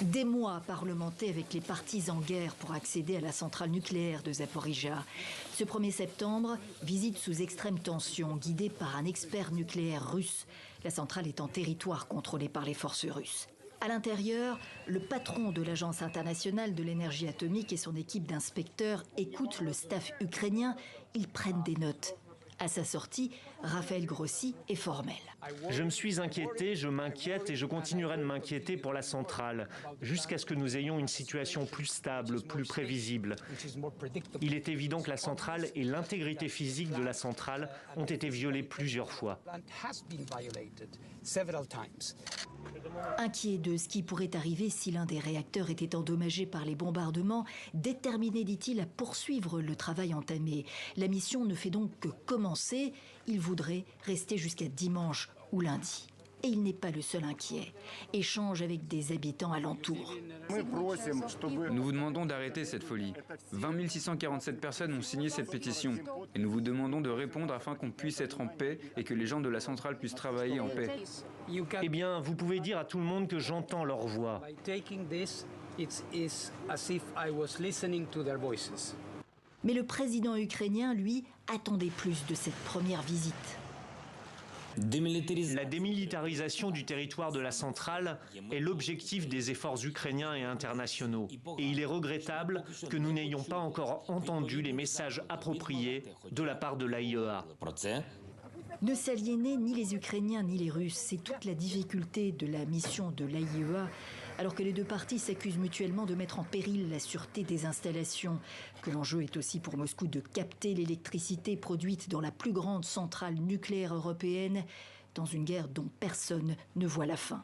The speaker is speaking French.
Des mois parlementaient avec les partis en guerre pour accéder à la centrale nucléaire de Zaporijia. Ce 1er septembre, visite sous extrême tension, guidée par un expert nucléaire russe. La centrale est en territoire contrôlé par les forces russes. À l'intérieur, le patron de l'Agence internationale de l'énergie atomique et son équipe d'inspecteurs écoutent le staff ukrainien. Ils prennent des notes. À sa sortie, Raphaël Grossi est formel. Je me suis inquiété, je m'inquiète et je continuerai de m'inquiéter pour la centrale, jusqu'à ce que nous ayons une situation plus stable, plus prévisible. Il est évident que la centrale et l'intégrité physique de la centrale ont été violées plusieurs fois. Inquiet de ce qui pourrait arriver si l'un des réacteurs était endommagé par les bombardements, déterminé, dit-il, à poursuivre le travail entamé. La mission ne fait donc que commencer. Il voudrait rester jusqu'à dimanche ou lundi. Et il n'est pas le seul inquiet. Échange avec des habitants alentours. Nous vous demandons d'arrêter cette folie. 20 647 personnes ont signé cette pétition. Et nous vous demandons de répondre afin qu'on puisse être en paix et que les gens de la centrale puissent travailler en paix. Eh bien, vous pouvez dire à tout le monde que j'entends leur voix. Mais le président ukrainien, lui, attendait plus de cette première visite. La démilitarisation du territoire de la centrale est l'objectif des efforts ukrainiens et internationaux. Et il est regrettable que nous n'ayons pas encore entendu les messages appropriés de la part de l'AIEA. Ne s'aliéner ni les Ukrainiens ni les Russes, c'est toute la difficulté de la mission de l'AIEA, alors que les deux parties s'accusent mutuellement de mettre en péril la sûreté des installations, que l'enjeu est aussi pour Moscou de capter l'électricité produite dans la plus grande centrale nucléaire européenne, dans une guerre dont personne ne voit la fin.